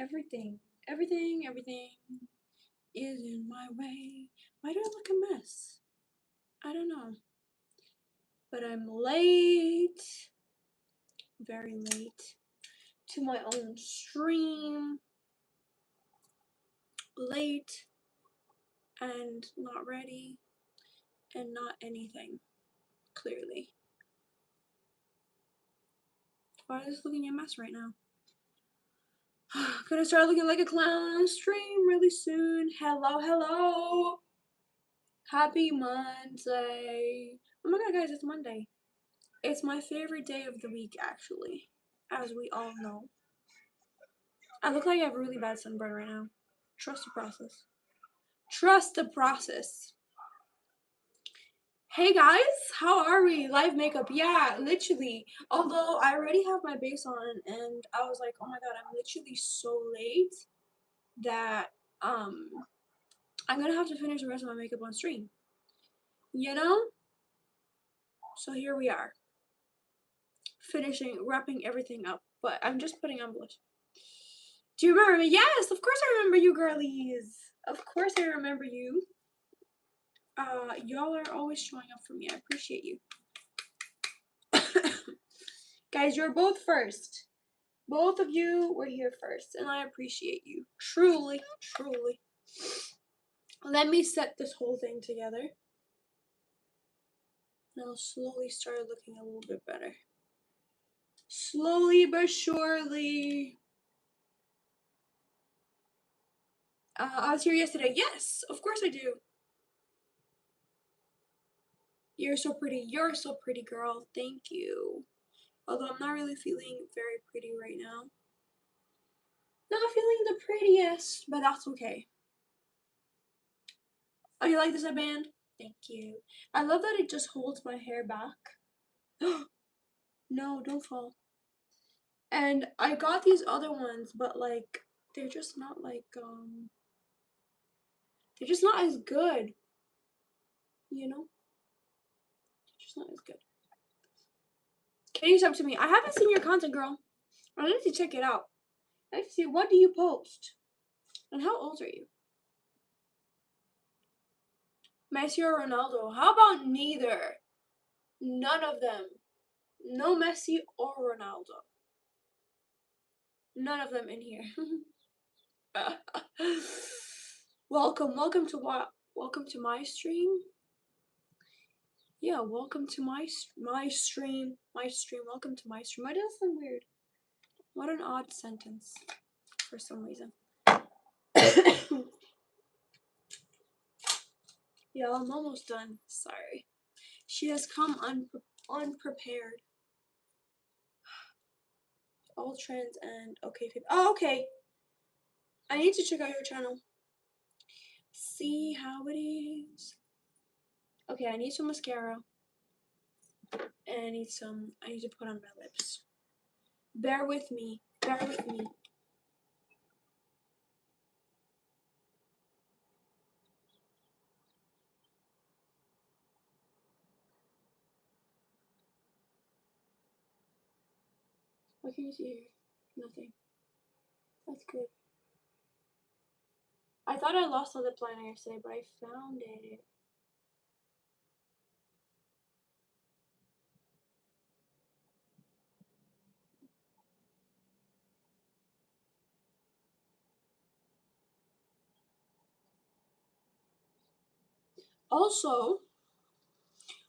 everything, everything is in my way. Why do I look a mess? I don't know. But I'm late, very late, to my own stream. Late and not ready and not anything, clearly. Why is this looking a mess right now? Gonna start looking like a clown on stream really soon. Hello, hello. Happy Monday. Oh my god, guys, it's Monday. It's my favorite day of the week, actually, as we all know. I look like I have a really bad sunburn right now. Trust the process. Trust the process. Hey guys, how are we? Live makeup, yeah, literally. Although I already have my base on, and I was like, oh my god, I'm literally so late that I'm gonna have to finish the rest of my makeup on stream. You know? So here we are, wrapping everything up. But I'm just putting on blush. Do you remember me? Yes, of course I remember you, girlies. Of course I remember you. Y'all are always showing up for me. I appreciate you. Guys, you're both first. Both of you were here first, and I appreciate you. Truly, truly. Let me set this whole thing together. And I'll slowly start looking a little bit better. Slowly but surely. I was here yesterday. Yes, of course I do. You're so pretty. You're so pretty, girl. Thank you. Although I'm not really feeling very pretty right now. Not feeling the prettiest, but that's okay. Oh, you like this headband? Thank you. I love that it just holds my hair back. No, don't fall. And I got these other ones, but like they're just not like they're just not as good. You know? They're just not as good. Can you talk to me? I haven't seen your content, girl. I need to check it out. I need to see, what do you post? And how old are you? Messi or Ronaldo? How about neither? None of them. No Messi or Ronaldo. None of them in here. welcome to what? Welcome to my stream. Yeah, welcome to my stream. Welcome to my stream. Why does that sound weird? What an odd sentence, for some reason. Yeah, I'm almost done. Sorry. She has come unprepared. All trends and okay. Oh, okay. I need to check out your channel. See how it is. Okay, I need some mascara. And I need to put on my lips. Bear with me. Bear with me. What can you see here? Nothing. That's good. I thought I lost the lip liner yesterday, but I found it. Also,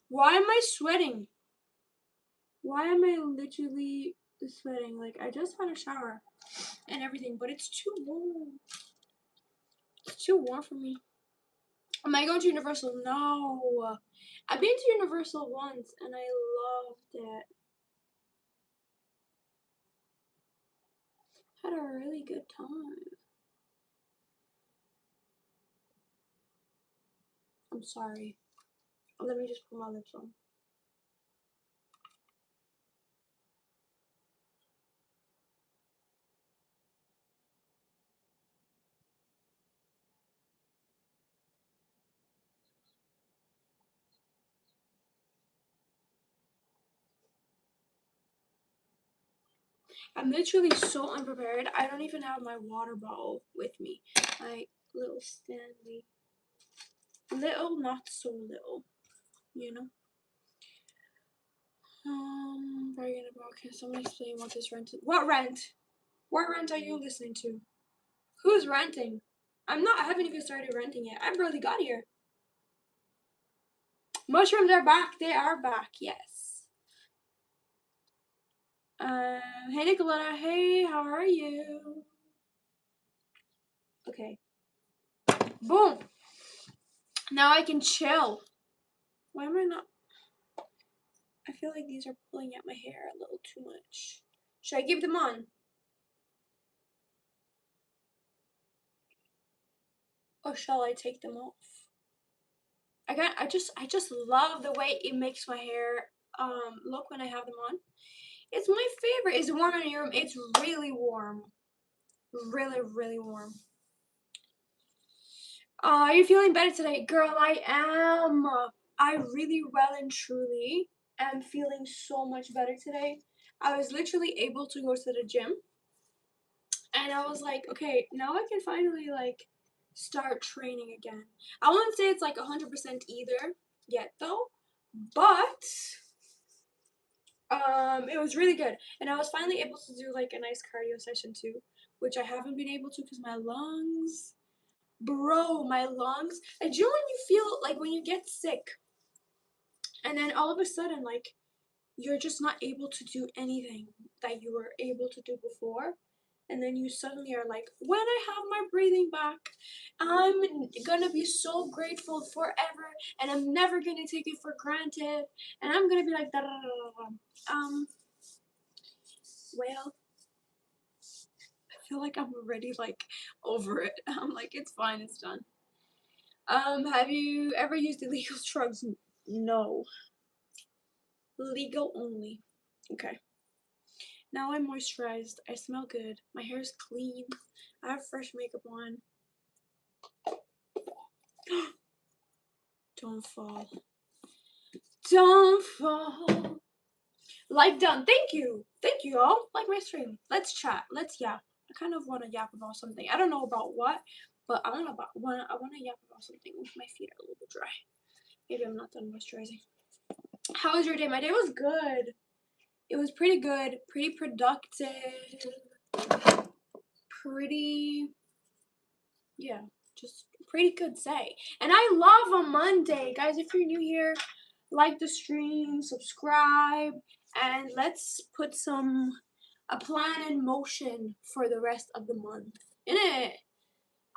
why am I sweating? Why am I literally sweating? Like, I just had a shower and everything, but it's too warm. It's too warm for me. Am I going to Universal? No. I've been to Universal once and I loved it. Had a really good time. I'm sorry. Let me just put my lips on. I'm literally so unprepared. I don't even have my water bottle with me. My little Stanley. Little, not so little, you know? Very gonna broadcast. Someone explain what this rent is. What rent? What rent are you listening to? Who's renting? I'm not, I haven't even started renting yet. I barely got here. Mushrooms are back. They are back, yes. Hey Nicoletta. Hey, how are you? Okay. Boom. Now I can chill. Why am I not? I feel like these are pulling at my hair a little too much. Should I keep them on? Or shall I take them off? I just love the way it makes my hair look when I have them on. It's my favorite. It's warm in your room. It's really warm. Really, really warm. Are you feeling better today? Girl, I am. I really well and truly am feeling so much better today. I was literally able to go to the gym. And I was like, okay, now I can finally like start training again. I wouldn't say it's like 100% either yet though, but it was really good. And I was finally able to do like a nice cardio session too, which I haven't been able to because my lungs, bro, my lungs. And you know when you feel like when you get sick and then all of a sudden like you're just not able to do anything that you were able to do before, and then you suddenly are like, when I have my breathing back, I'm gonna be so grateful forever, and I'm never gonna take it for granted, and I'm gonna be like da da da da da. Well, I feel like I'm already like over it. I'm like, it's fine, it's done. Have you ever used illegal drugs? No. Legal only. Okay. Now I'm moisturized. I smell good. My hair is clean. I have fresh makeup on. Don't fall. Don't fall. Like done. Thank you. Thank you all. Like my stream. Let's chat. Let's yap. I kind of want to yap about something. I don't know about what, but I want to yap about something. My feet are a little bit dry. Maybe I'm not done moisturizing. How was your day? My day was good. It was pretty good. Pretty productive. Pretty, yeah, just pretty good day. And I love a Monday. Guys, if you're new here, like the stream, subscribe, and let's put a plan in motion for the rest of the month. Innit?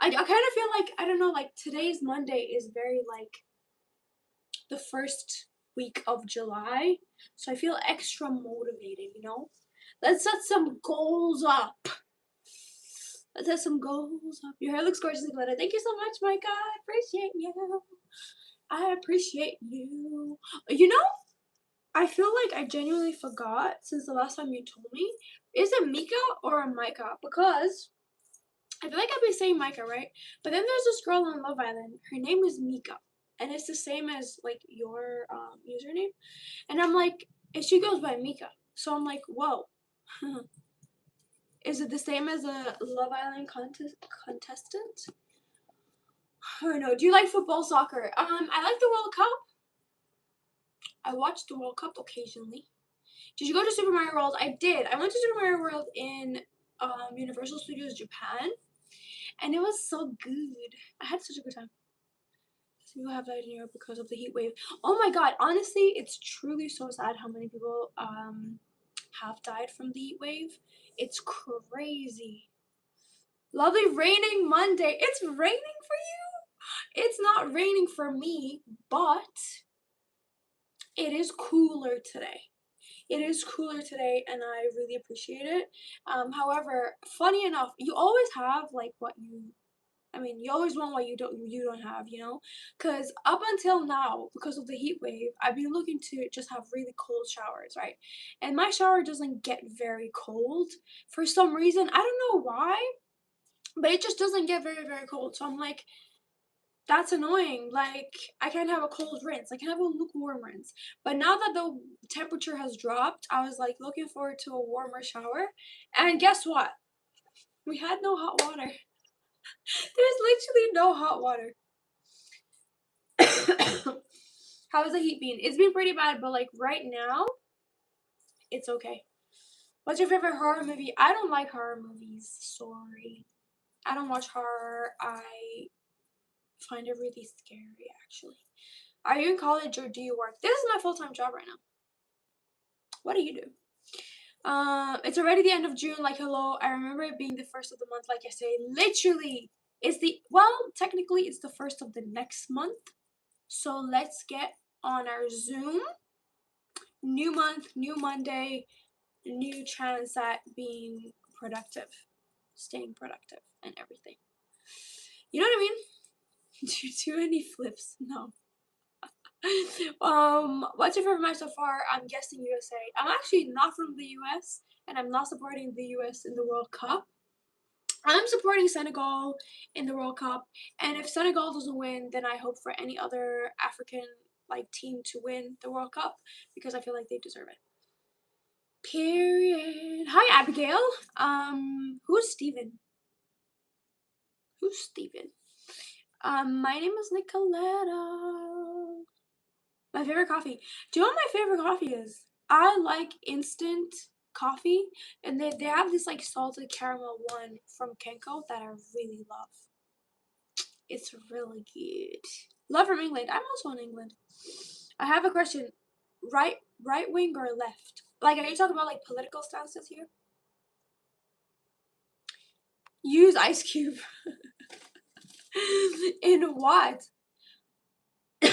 I kind of feel like, I don't know, like today's Monday is very like the first week of July. So I feel extra motivated, you know? Let's set some goals up. Let's set some goals up. Your hair looks gorgeous, Glitter. Thank you so much, Micah. I appreciate you. I appreciate you. You know, I feel like I genuinely forgot since the last time you told me. Is it Mika or Micah? Because I feel like I've been saying Micah, right? But then there's this girl on Love Island. Her name is Mika. And it's the same as like your username. And I'm like, and she goes by Mika. So I'm like, whoa. Is it the same as a Love Island contestant? Or no? Do you like football, soccer? I like the World Cup. I watch the World Cup occasionally. Did you go to Super Mario World? I did. I went to Super Mario World in Universal Studios Japan, and it was so good. I had such a good time. Some people have died in Europe because of the heat wave. Oh my god, honestly, it's truly so sad how many people have died from the heat wave. It's crazy. Lovely raining Monday. It's raining for you? It's not raining for me, but it is cooler today. It is cooler today, and I really appreciate it. However, funny enough, you always have like what you, I mean, you always want what you don't have, you know? Because up until now, because of the heat wave, I've been looking to just have really cold showers, right? And my shower doesn't get very cold for some reason. I don't know why, but it just doesn't get very, very cold. So I'm like, That's annoying. Like, I can't have a cold rinse. I can have a lukewarm rinse. But now that the temperature has dropped, I was like looking forward to a warmer shower. And guess what? We had no hot water. There's literally no hot water. How has the heat been? It's been pretty bad, but like right now, it's okay. What's your favorite horror movie? I don't like horror movies. Sorry. I don't watch horror. I find it really scary, actually. Are you in college or do you work? This is my full-time job right now. What do you do? It's already the end of June. Like, hello. I remember it being the first of the month. Like I say, literally, it's the technically, it's the first of the next month. So let's get on our Zoom. New month, new Monday, new chance at being productive, staying productive, and everything. You know what I mean? Do you do any flips? No. What's your favorite match so far? I'm guessing USA. I'm actually not from the US, and I'm not supporting the US in the World Cup. I'm supporting Senegal in the World Cup, and if Senegal doesn't win, then I hope for any other African like team to win the World Cup because I feel like they deserve it. Period. Hi, Abigail. Who's Steven? Who's Steven? My name is Nicoletta. My favorite coffee. Do you know what my favorite coffee is? I like instant coffee, and they have this like salted caramel one from Kenko that I really love. It's really good. Love from England. I'm also in England. I have a question. Right wing or left? Like, are you talking about like political stances here? Use Ice Cube. In what? A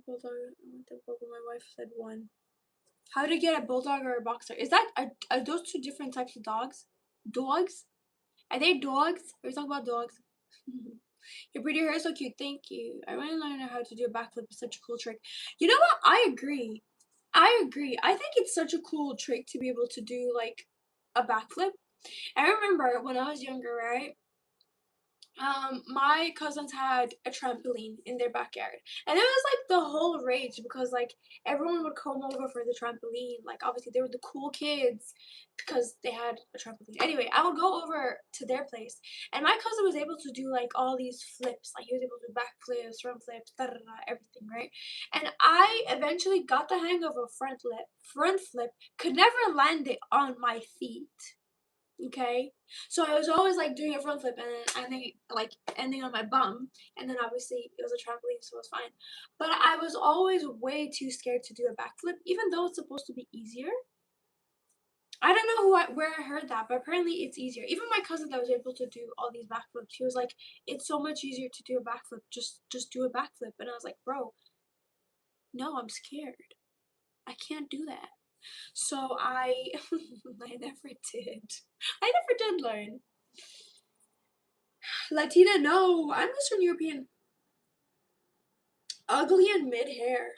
bulldog. I want the bulldog. My wife said one. How to get a bulldog or a boxer? Is that are those two different types of dogs? Dogs? Are they dogs? Are we talking about dogs? Your pretty hair is so cute. Thank you. I want to learn how to do a backflip. It's such a cool trick. You know what? I agree. I agree. I think it's such a cool trick to be able to do like a backflip. I remember when I was younger, right? My cousins had a trampoline in their backyard, and it was like the whole rage because like everyone would come over for the trampoline. Like obviously they were the cool kids because they had a trampoline. Anyway, I would go over to their place, and my cousin was able to do like all these flips. Like he was able to do back flips, front flips, da da da, everything, right? And I eventually got the hang of a front flip, could never land it on my feet. Okay, so I was always like doing a front flip and then ending on my bum, and then obviously it was a trampoline, so it was fine. But I was always way too scared to do a backflip, even though it's supposed to be easier. I don't know where I heard that, but apparently it's easier. Even my cousin that was able to do all these backflips, he was like, "It's so much easier to do a backflip. Just do a backflip." And I was like, "Bro, no, I'm scared. I can't do that." So I I never did. I never did learn. Latina, no. I'm Eastern European. Ugly and mid-hair.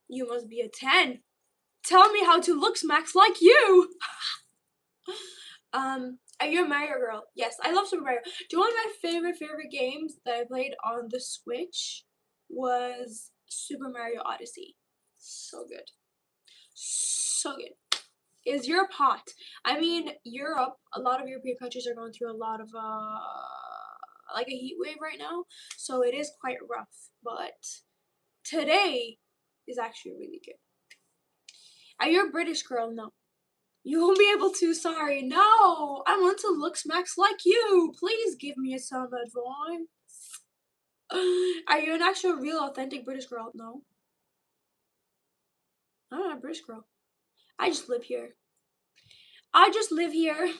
You must be a 10. Tell me how to look smacks like you. Are you a Mario girl? Yes, I love Super Mario. Do you know one of my favorite games that I played on the Switch was Super Mario Odyssey. So good. So good. Is Europe hot? I mean, Europe, a lot of European countries are going through a lot of like a heat wave right now, so it is quite rough. But today is actually really good. Are you a British girl? No. You won't be able to, sorry. No! I want to look smacks like you! Please give me some advice. Are you an actual, real, authentic British girl? No. I'm not a British girl. I just live here. I just live here.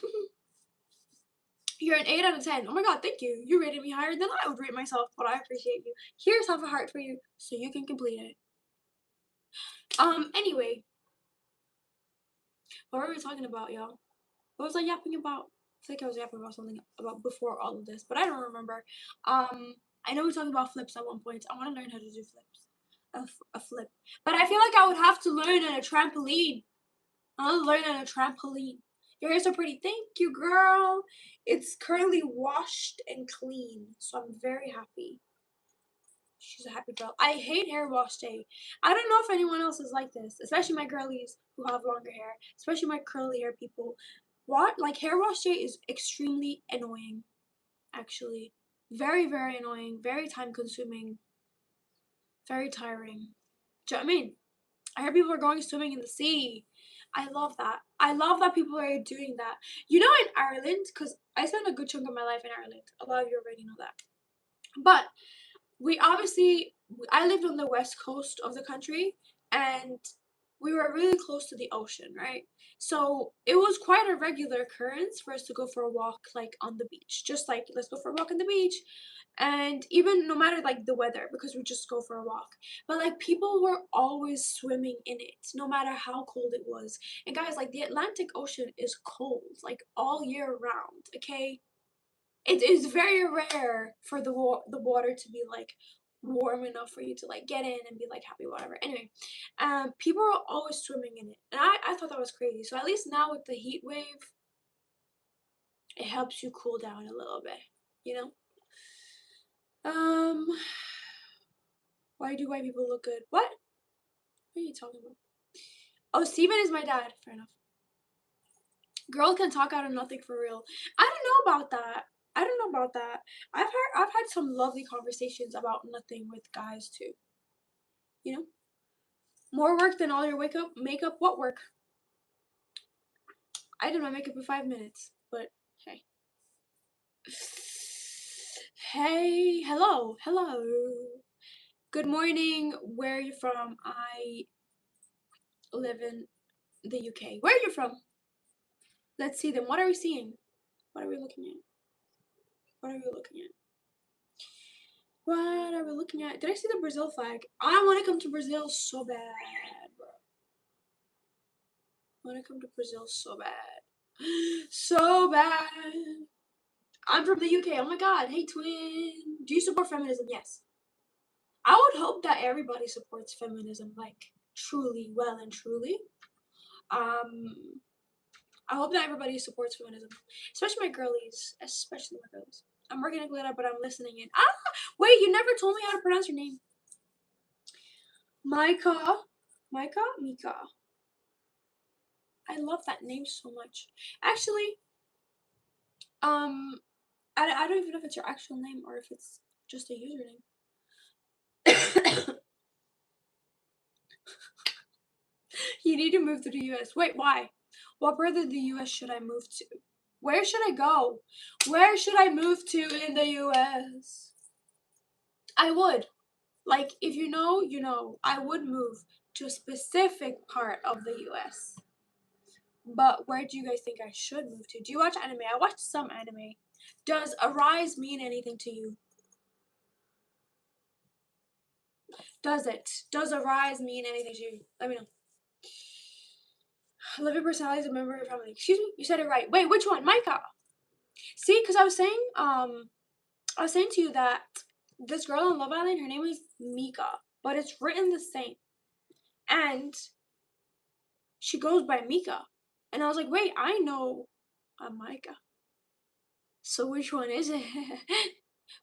You're an 8 out of 10. Oh my god, thank you. You rated me higher than I would rate myself, but I appreciate you. Here's half a heart for you, so you can complete it. Anyway. What were we talking about, y'all? What was I yapping about? I think I was yapping about something about before all of this, but I don't remember. I know we talked about flips at one point. I want to learn how to do flips. A flip. But I feel like I would have to learn on a trampoline. I'm learning on a trampoline. Your hair's so pretty. Thank you, girl. It's currently washed and clean, so I'm very happy. She's a happy girl. I hate hair wash day. I don't know if anyone else is like this, especially my girlies who have longer hair, especially my curly hair people. What? Like, hair wash day is extremely annoying, actually. Very, very annoying, very time consuming, very tiring. Do you know what I mean? I heard people are going swimming in the sea. I love that. I love that people are doing that. You know, in Ireland, because I spent a good chunk of my life in Ireland. A lot of you already know that. But we obviously, I lived on the west coast of the country, and we were really close to the ocean, right? So it was quite a regular occurrence for us to go for a walk, like on the beach. Just like, let's go for a walk on the beach. And even no matter like the weather, because we just go for a walk. But like people were always swimming in it, no matter how cold it was. And guys, like the Atlantic Ocean is cold, like all year round, okay? It is very rare for the water to be like warm enough for you to like get in and be like happy, whatever. Anyway, people are always swimming in it, and I thought that was crazy. So at least now with the heat wave, it helps you cool down a little bit, you know. Um, why do white people look good? What are you talking about? Oh, Steven is my dad. Fair enough. Girl can talk out of nothing for real. I don't know about that. I don't know about that. I've had some lovely conversations about nothing with guys too. You know? More work than all your wake up makeup. What work? I did my makeup in 5 minutes, but hey. Hey, hello. Good morning. Where are you from? I live in the UK. Where are you from? Let's see them. What are we seeing? What are we looking at? What are we looking at? What are we looking at? Did I see the Brazil flag? I want to come to Brazil so bad, bro. I want to come to Brazil so bad. So bad. I'm from the UK. Oh my god. Hey, twin. Do you support feminism? Yes. I would hope that everybody supports feminism, like, truly, well and truly. Um, I hope that everybody supports feminism, especially my girlies. Especially my girlies. I'm working at Glitter, but I'm listening in. Ah! Wait, you never told me how to pronounce your name. Micah. Mika. I love that name so much. Actually, I don't even know if it's your actual name or if it's just a username. You need to move to the US. Wait, why? What part of the US should I move to? Where should I go? Where should I move to in the US? I would. Like, if you know, you know. I would move to a specific part of the US. But where do you guys think I should move to? Do you watch anime? I watch some anime. Does Arise mean anything to you? Does it? Does Arise mean anything to you? Let me know. Living personality is a member of your family. Excuse me? You said it right. Wait, which one? Micah. See, because I was saying to you that this girl on Love Island, her name is Mika, but it's written the same. And she goes by Mika. And I was like, wait, I know a Micah. So which one is it?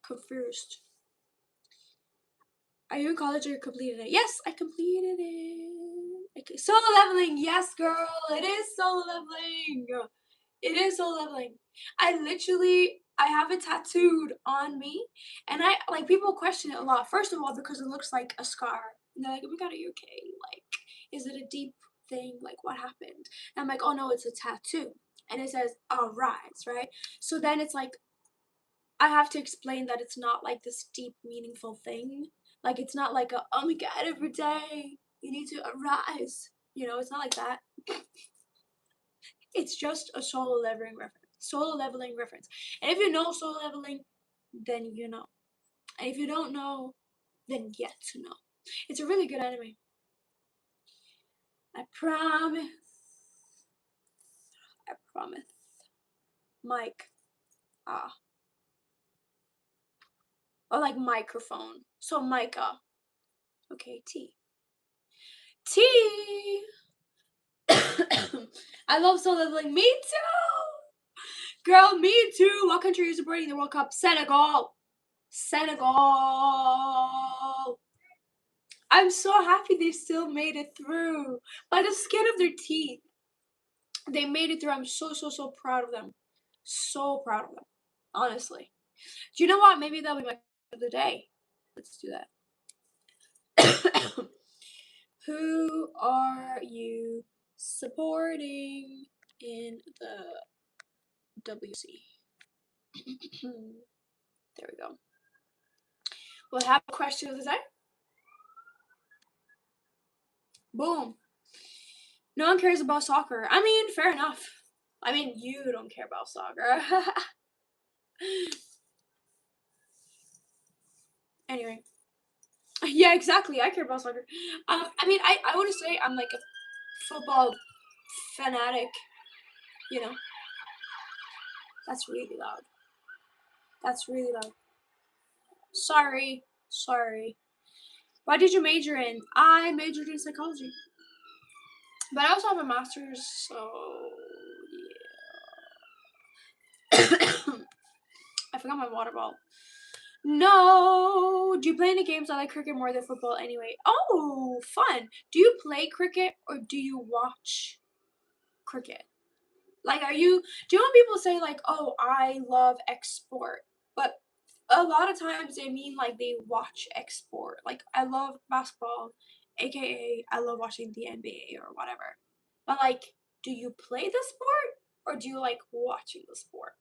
Confused. Are you in college or you completed it? Yes, I completed it. Okay. Solo leveling, yes, girl. It is solo leveling. It is solo leveling. I have it tattooed on me, and I like people question it a lot. First of all, because it looks like a scar. And they're like, "Oh my god, are you okay? Like, is it a deep thing? Like, what happened?" And I'm like, "Oh no, it's a tattoo." And it says "Arise," right? So then it's like I have to explain that it's not like this deep, meaningful thing. Like it's not like a oh my god, every day you need to arise. You know, it's not like that. It's just a solo leveling reference. Solo leveling reference. And if you know solo leveling, then you know. And if you don't know, then get to know. It's a really good anime. I promise. I promise. Mike. Ah. Or like microphone. So Micah. Okay, T. T. I love so leveling. Me too! Girl, me too! What country are you supporting in the World Cup? Senegal! Senegal! I'm so happy they still made it through. By the skin of their teeth. They made it through. I'm so, so, so proud of them. So proud of them. Honestly. Do you know what? Maybe that'll be my of the day. Let's do that. Who are you supporting in the WC? There we go. We'll have a question of the day. Boom. No one cares about soccer. I mean, fair enough. I mean, you don't care about soccer. Anyway. Yeah, exactly. I care about soccer. I mean, I want to say I'm like a football fanatic. You know. That's really loud. That's really loud. Sorry. Sorry. What did you major in? I majored in psychology. But I also have a master's, so yeah. I forgot my water bottle. No! Do you play any games? I like cricket more than football anyway. Oh, fun! Do you play cricket or do you watch cricket? Like, do you know when people say, like, oh, I love X sport? But a lot of times they mean, like, they watch X sport. Like, I love basketball, aka I love watching the NBA or whatever. But, like, do you play the sport or do you like watching the sport?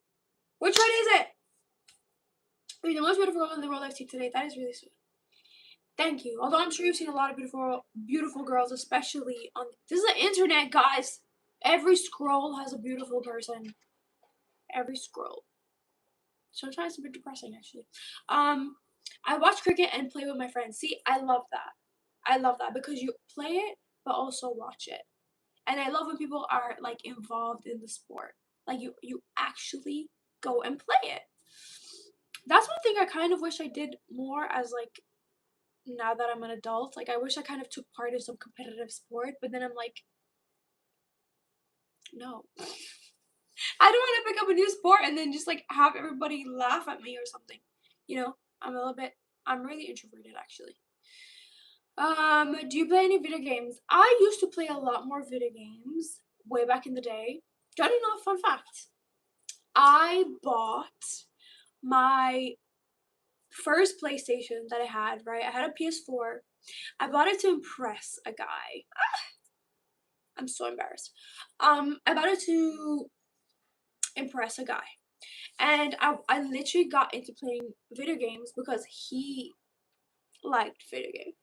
Which one is it? You're the most beautiful girl in the world I've seen today. That is really sweet. Thank you. Although I'm sure you've seen a lot of beautiful girls, especially on this is the internet, guys. Every scroll has a beautiful person. Every scroll. Sometimes it's a bit depressing, actually. I watch cricket and play with my friends. See, I love that. I love that because you play it, but also watch it. And I love when people are like involved in the sport. Like you actually go and play it. That's one thing I kind of wish I did more as like now that I'm an adult. Like I wish I kind of took part in some competitive sport, but then I'm like, no. I don't want to pick up a new sport and then just like have everybody laugh at me or something. You know, I'm really introverted actually. Do you play any video games? I used to play a lot more video games way back in the day. Do you know a fun fact? I bought my first PlayStation that I had, right? I had a PS4. I bought it to impress a guy. I'm so embarrassed. I bought it to impress a guy. And I literally got into playing video games because he liked video games.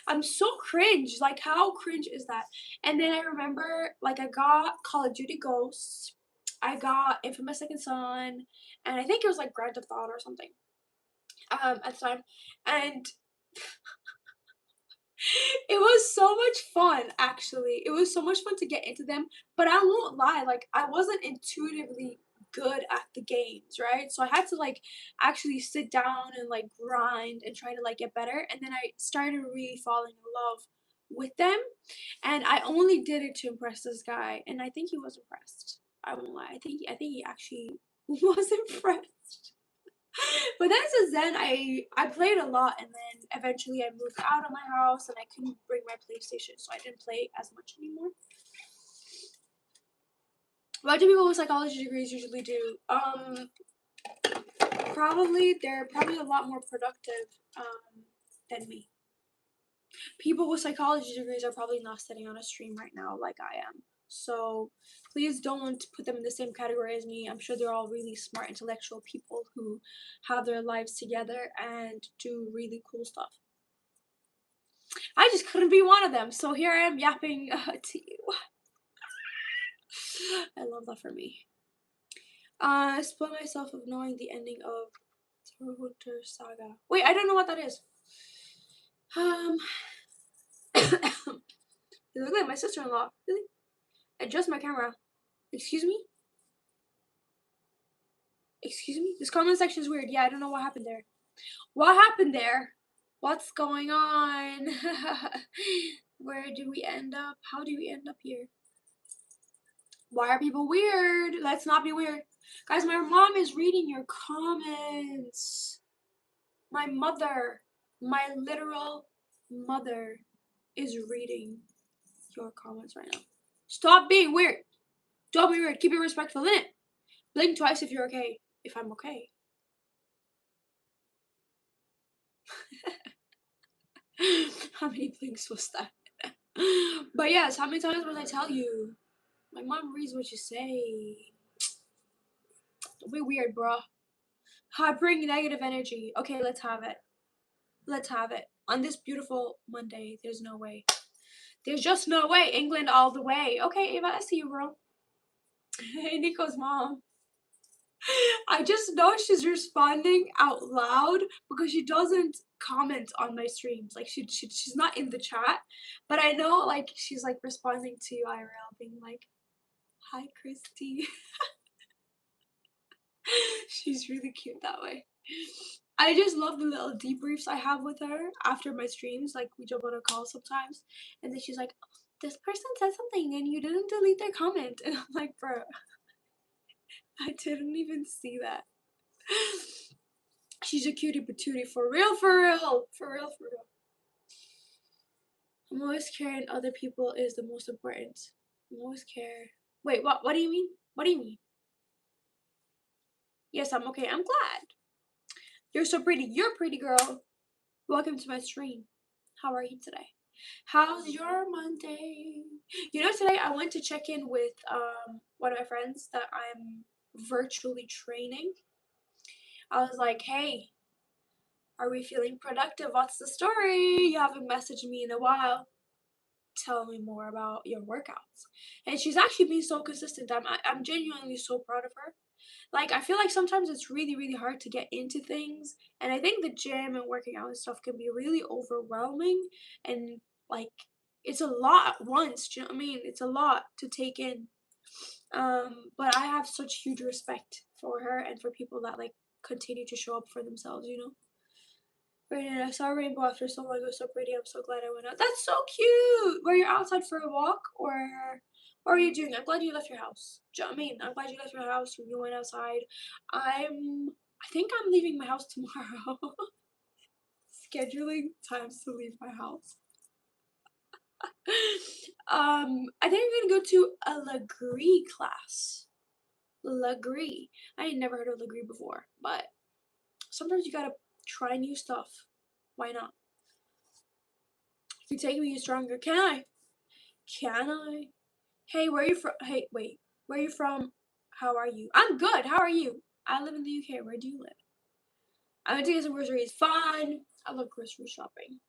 I'm so cringe. Like, how cringe is that? And then I remember, like, I got Call of Duty Ghosts. I got Infamous Second Son. And I think it was, like, Grand Theft Auto or something. At the time. And it was so much fun, actually. It was so much fun to get into them. But I won't lie, like, I wasn't intuitively good at the games, right? So I had to, like, actually sit down and, like, grind and try to, like, get better. And then I started really falling in love with them. And I only did it to impress this guy. And I think he was impressed. I won't lie. I think he actually was impressed. But then since then, I played a lot, and then eventually I moved out of my house, and I couldn't bring my PlayStation, so I didn't play as much anymore. What do people with psychology degrees usually do? They're probably a lot more productive than me. People with psychology degrees are probably not sitting on a stream right now like I am. So please don't put them in the same category as me. I'm sure they're all really smart, intellectual people who have their lives together and do really cool stuff. I just couldn't be one of them, so here I am yapping to you. I love that for me. I spoiled myself of knowing the ending of Winter Saga. Wait, I don't know what that is. You look like my sister-in-law. Really? Adjust my camera. Excuse me? Excuse me? This comment section is weird. Yeah, I don't know what happened there. What happened there? What's going on? Where do we end up? How do we end up here? Why are people weird? Let's not be weird. Guys, my mom is reading your comments. My mother, my literal mother is reading your comments right now. Stop being weird. Don't be weird. Keep it respectful, innit? Blink twice if you're okay. If I'm okay. How many blinks was that? But yes, how many times must I tell you? My mom reads what you say. Don't be weird, bro. I bring negative energy. Okay, let's have it. Let's have it. On this beautiful Monday, there's no way. There's just no way. England all the way. Okay, Ava, I see you, bro. Hey, Nico's mom. I just know she's responding out loud because she doesn't comment on my streams. Like she's not in the chat, but I know like she's like responding to IRL, being like, "Hi, Christy." She's really cute that way. I just love the little debriefs I have with her after my streams. Like we jump on a call sometimes, and then she's like, "This person said something, and you didn't delete their comment," and I'm like, "Bro, I didn't even see that." She's a cutie patootie for real, for real, for real, for real. I'm always caring other people is the most important. I'm always care. Wait, what? What do you mean? What do you mean? Yes, I'm okay. I'm glad. You're so pretty. You're a pretty girl. Welcome to my stream. How are you today? How's your Monday? You know, today I went to check in with one of my friends that I'm virtually training. I was like, hey, are we feeling productive? What's the story? You haven't messaged me in a while. Tell me more about your workouts. And she's actually been so consistent. I'm genuinely so proud of her. Like, I feel like sometimes it's really, really hard to get into things. And I think the gym and working out and stuff can be really overwhelming. And, like, it's a lot at once. Do you know what I mean? It's a lot to take in. But I have such huge respect for her and for people that, like, continue to show up for themselves, you know? Right, and I saw a rainbow after so long. It was so pretty. I'm so glad I went out. That's so cute. Were you outside for a walk, or what are you doing? I'm glad you left your house. Do you know what I mean? I'm glad you left your house. You went outside. I think I'm leaving my house tomorrow. Scheduling times to leave my house. I think I'm gonna go to a Lagree class. Lagree. I ain't never heard of Lagree before, but sometimes you gotta try new stuff. Why not? If you take me stronger, can I? Can I? Hey, where are you from? Hey, wait. Where are you from? How are you? I'm good. How are you? I live in the UK. Where do you live? I went to get some groceries. Fun. I love grocery shopping.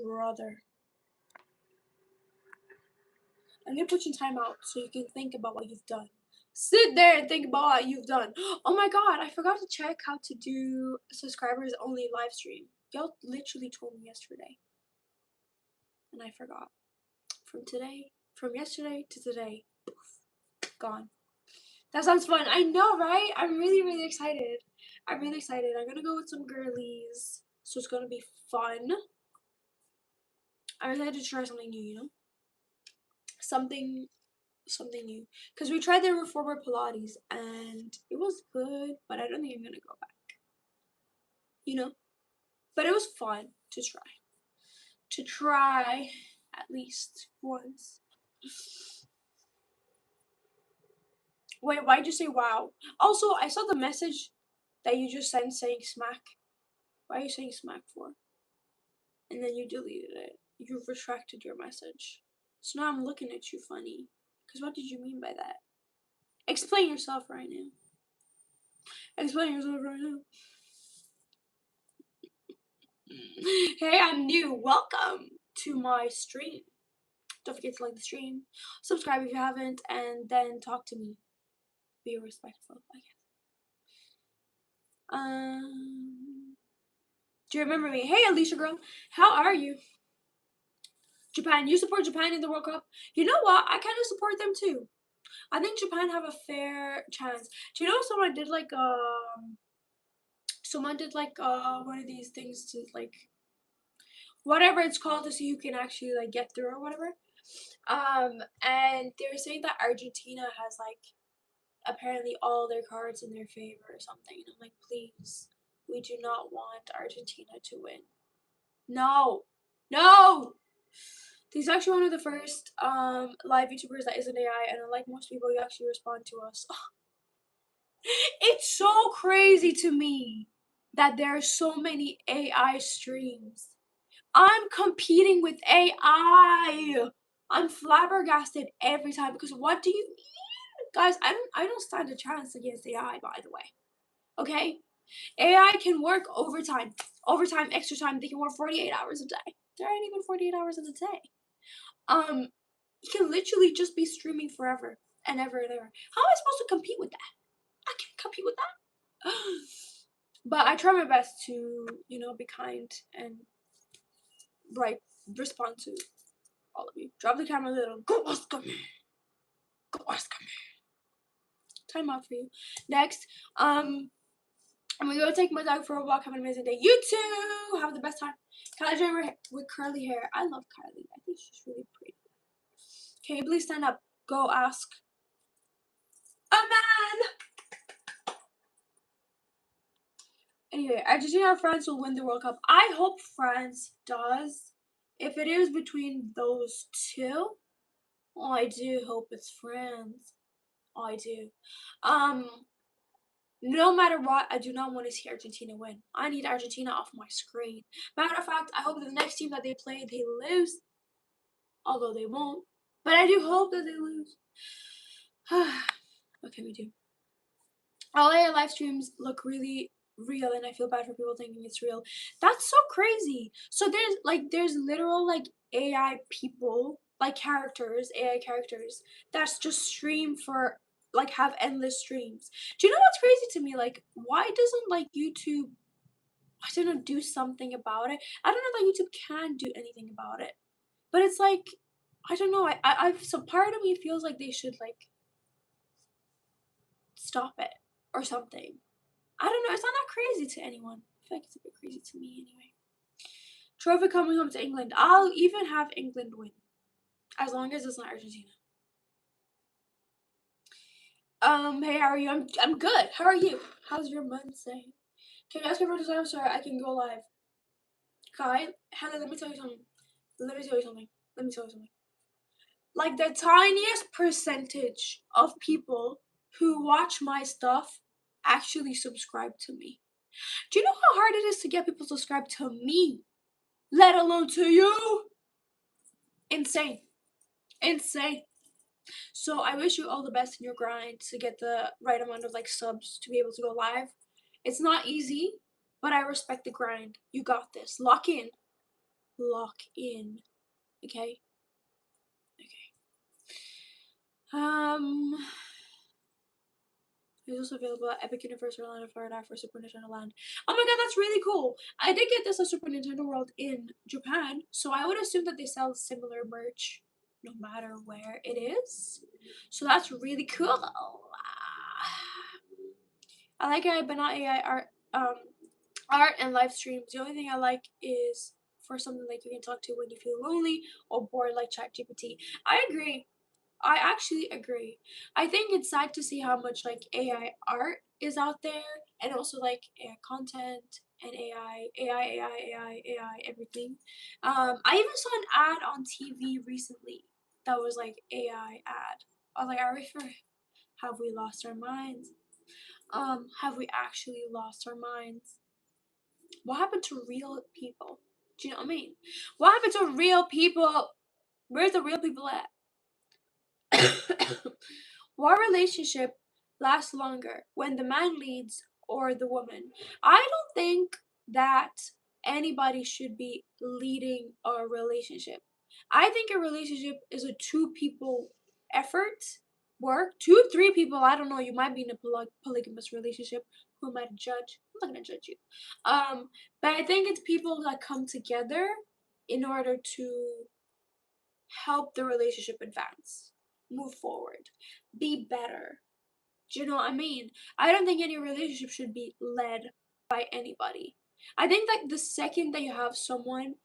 Brother. I'm gonna put you in timeout so you can think about what you've done. Sit there and think about what you've done. Oh my god, I forgot to check how to do subscribers only live stream. Y'all literally told me yesterday. And I forgot. From yesterday to today, poof, gone. That sounds fun. I know, right? I'm really, really excited. I'm really excited. I'm gonna go with some girlies, so it's gonna be fun. I'm excited to try something new, you know? Something new. Because we tried the reformer Pilates, and it was good, but I don't think I'm gonna go back. You know? But it was fun to try. To try at least once. Wait, why'd you say wow? Also, I saw the message that you just sent saying smack. Why are you saying smack for? And then you deleted it. You've retracted your message. So now I'm looking at you funny. Because what did you mean by that? Explain yourself right now. Explain yourself right now. Hey, I'm new. Welcome to my stream. Don't forget to like the stream, subscribe if you haven't, and then talk to me. Be respectful, I guess. Do you remember me? Hey, Alicia girl, how are you? Japan, you support Japan in the World Cup? You know what? I kind of support them too. I think Japan have a fair chance. Do you know someone did like one of these things to like whatever it's called, to see who can actually like get through or whatever. And they're saying that Argentina has like apparently all their cards in their favor or something. And I'm like, please, we do not want Argentina to win. No, no. He's actually one of the first live YouTubers that isn't AI, and unlike most people, you actually respond to us. It's so crazy to me that there are so many AI streams. I'm competing with AI. I'm flabbergasted every time because what do you mean? Guys, I don't stand a chance against AI, by the way. Okay? AI can work overtime, extra time. They can work 48 hours a day. There ain't even 48 hours in a day. You can literally just be streaming forever and ever and ever. How am I supposed to compete with that? I can't compete with that. But I try my best to, you know, be kind and respond to all of you. Drop the camera a little. Go Oscar me. Go Oscar me. Time out for you. Next, I'm gonna go take my dog for a walk. Have an amazing day. You too. Have the best time. Kylie Jenner with curly hair. I love Kylie. I think she's really pretty. Can you please stand up? Go ask a man. Anyway, Argentina or France will win the World Cup. I hope France does. If it is between those two, I do hope it's France. I do. No matter what, I do not want to see Argentina win. I need Argentina off my screen. Matter of fact, I hope the next team that they play, they lose. Although they won't. But I do hope that they lose. What can we do? All AI live streams look really real, and I feel bad for people thinking it's real. That's so crazy. So there's literal like AI people, like AI characters that's just stream for like have endless streams. Do you know what's crazy to me? Like, why doesn't like YouTube, I don't know, do something about it? I don't know that YouTube can do anything about it, but it's like, I don't know. So part of me feels like they should like stop it or something. I don't know. It's not that crazy to anyone. I feel like it's a bit crazy to me anyway. Trophy coming home to England. I'll even have England win, as long as it's not Argentina. Hey, how are you? I'm good. How are you? How's your Monday? Can you ask everyone to time so I can go live? Kai, Hannah, let me tell you something. Like the tiniest percentage of people who watch my stuff actually subscribe to me. Do you know how hard it is to get people to subscribe to me, let alone to you? Insane. So I wish you all the best in your grind to get the right amount of like subs to be able to go live. It's not easy, but I respect the grind. You got this. Lock in. Okay? It's also available at Epic Universe Orlando, Florida for Super Nintendo Land. Oh my god, that's really cool! I did get this at Super Nintendo World in Japan, so I would assume that they sell similar merch no matter where it is. So that's really cool. I like AI, but not AI art and live streams. The only thing I like is for something like you can talk to when you feel lonely or bored, like ChatGPT. I agree. I actually agree. I think it's sad to see how much like AI art is out there, and also like AI content and AI, everything. I even saw an ad on TV recently that was like AI ad. I was like, have we lost our minds? Have we actually lost our minds? What happened to real people? Do you know what I mean? What happened to real people? Where's the real people at? What relationship lasts longer, when the man leads or the woman? I don't think that anybody should be leading a relationship. I think a relationship is a two people effort, work. 2, 3 people, I don't know, you might be in a polygamous relationship. Who am I to judge? I'm not gonna judge you. But I think it's people that come together in order to help the relationship advance, move forward, be better. Do you know what I mean? I don't think any relationship should be led by anybody. I think that the second that you have someone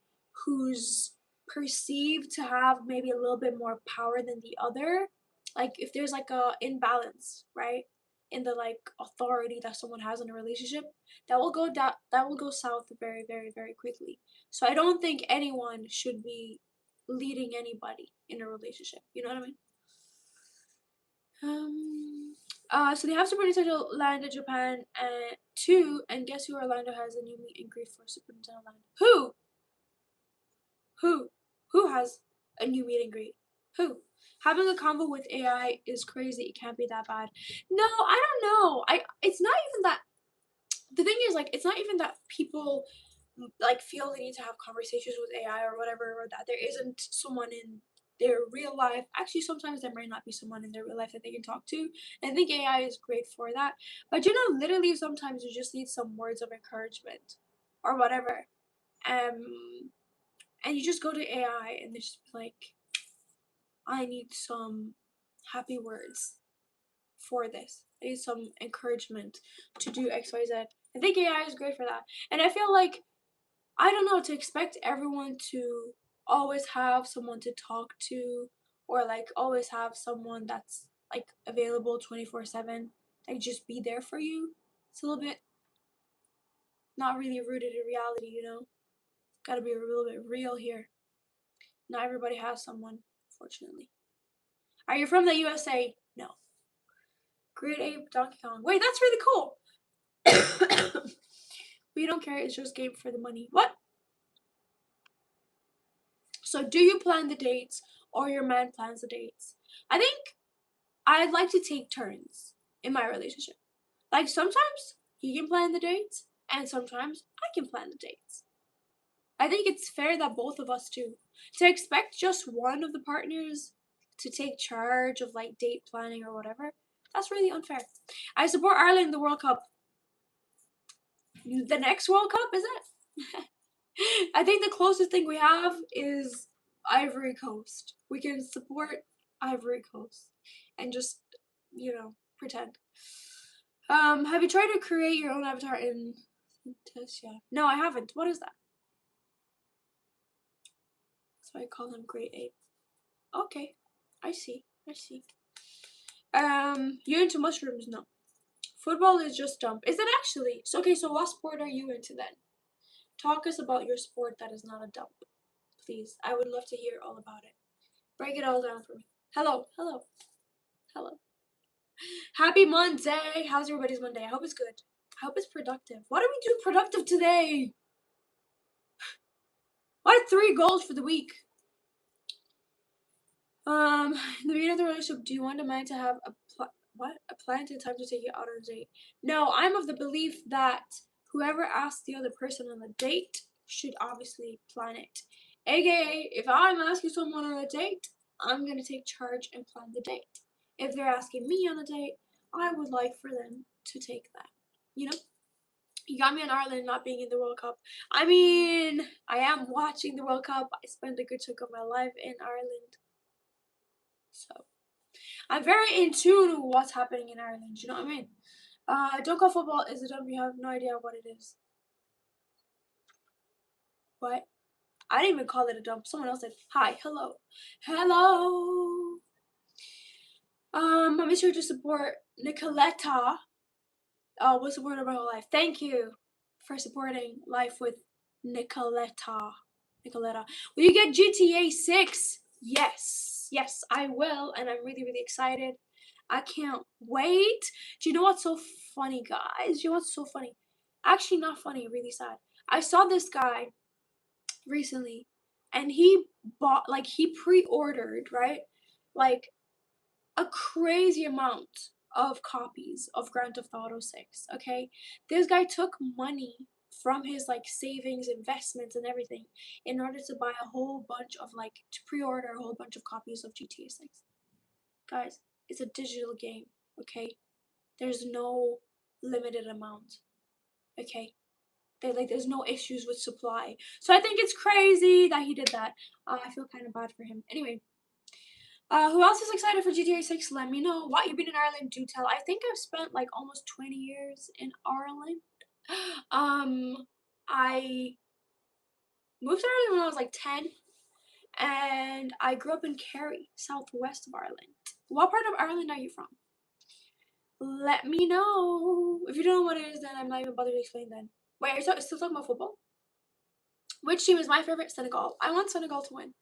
who's perceived to have maybe a little bit more power than the other, like if there's like a imbalance, right? In the like authority that someone has in a relationship, that will go south very, very, very quickly. So I don't think anyone should be leading anybody in a relationship. You know what I mean? So they have Super Nintendo Land in Japan too, and guess who Orlando has a new meet and greet for Super Nintendo Land? Who? Who? Who has a new meet and greet? Who? Having a convo with AI is crazy. It can't be that bad. No, I don't know. It's not even that. The thing is, like, it's not even that people like feel they need to have conversations with AI or whatever, or that there isn't someone in their real life. Actually, sometimes there might not be someone in their real life that they can talk to. And I think AI is great for that. But you know, literally sometimes you just need some words of encouragement or whatever. And you just go to AI and they just be like, I need some happy words for this. I need some encouragement to do XYZ. I think AI is great for that. And I feel like, I don't know, to expect everyone to always have someone to talk to, or like always have someone that's like available 24/7, like just be there for you. It's a little bit not really rooted in reality, you know? Gotta be a little bit real here. Not everybody has someone, fortunately. Are you from the USA? No. Great Ape Donkey Kong. Wait, that's really cool. We don't care, it's just game for the money. What? So do you plan the dates or your man plans the dates? I think I'd like to take turns in my relationship. Like sometimes he can plan the dates and sometimes I can plan the dates. I think it's fair that both of us do. To expect just one of the partners to take charge of like date planning or whatever, that's really unfair. I support Ireland in the World Cup. The next World Cup, is it? I think the closest thing we have is Ivory Coast. We can support Ivory Coast and just, pretend. Have you tried to create your own avatar in Synthesia? No, I haven't. What is that? That's why I call him Great Ape. Okay, I see. I see. You into mushrooms? No. Football is just dumb. Is it actually? So okay, so what sport are you into then? Talk us about your sport that is not a dump. Please. I would love to hear all about it. Break it all down for me. Hello, hello, hello. Happy Monday! How's everybody's Monday? I hope it's good. I hope it's productive. What do we do productive today? What 3 goals for the week? In the beginning of the relationship, do you want a man to have a planned time to take you out on a date? No, I'm of the belief that whoever asks the other person on a date should obviously plan it. AKA, if I'm asking someone on a date, I'm gonna take charge and plan the date. If they're asking me on a date, I would like for them to take that. You know? You got me in Ireland not being in the World Cup. I mean, I am watching the World Cup. I spent a good chunk of my life in Ireland. So I'm very in tune with what's happening in Ireland. You know what I mean? Don't call football is a dump. You have no idea what it is. What? I didn't even call it a dump. Someone else said, hi, hello. Hello. I'm sure to support Nicoletta. Was supported my whole life. Thank you for supporting life with Nicoletta. Nicoletta. Will you get GTA 6? Yes. Yes, I will. And I'm really, really excited. I can't wait. Do you know what's so funny, guys? Do you know what's so funny? Actually, not funny, really sad. I saw this guy recently and he bought, like, he pre ordered, right? Like, a crazy amount of copies of Grand Theft Auto 6, okay? This guy took money from his like savings, investments and everything in order to buy a whole bunch of like to pre-order a whole bunch of copies of GTA 6. Guys, it's a digital game, okay? There's no limited amount, okay? There's no issues with supply. So I think it's crazy that he did that. I feel kind of bad for him. Anyway, who else is excited for GTA 6? Let me know. What, you've been in Ireland? Do tell. I think I've spent like almost 20 years in Ireland. I Moved to Ireland when I was like 10, and I grew up in Kerry, southwest of Ireland. What part of Ireland are you from? Let me know. If you don't know what it is, then I'm not even bothered to explain then. Wait, are you still talking about football? Which team is my favorite? Senegal. I want Senegal to win.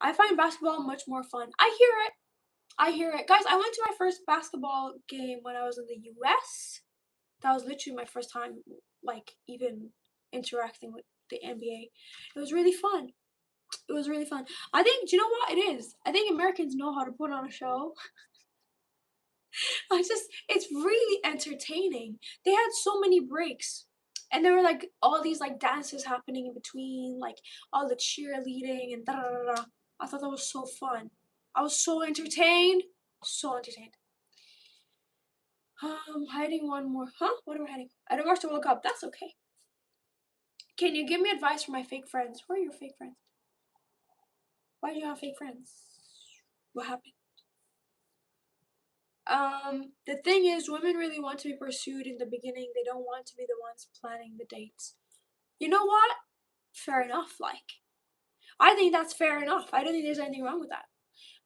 I find basketball much more fun. I hear it. I hear it. Guys, I went to my first basketball game when I was in the US. That was literally my first time, like, even interacting with the NBA. It was really fun. It was really fun. I think, do you know what it is? I think Americans know how to put on a show. It's really entertaining. They had so many breaks. And there were like all these like dances happening in between, like all the cheerleading and da da da da. I thought that was so fun. I was so entertained. So entertained. Hiding one more. Huh? What am I hiding? I don't watch the World Cup. That's okay. Can you give me advice for my fake friends? Who are your fake friends? Why do you have fake friends? What happened? The thing is, women really want to be pursued in the beginning. They don't want to be the ones planning the dates. You know what? Fair enough, like. I think that's fair enough. I don't think there's anything wrong with that.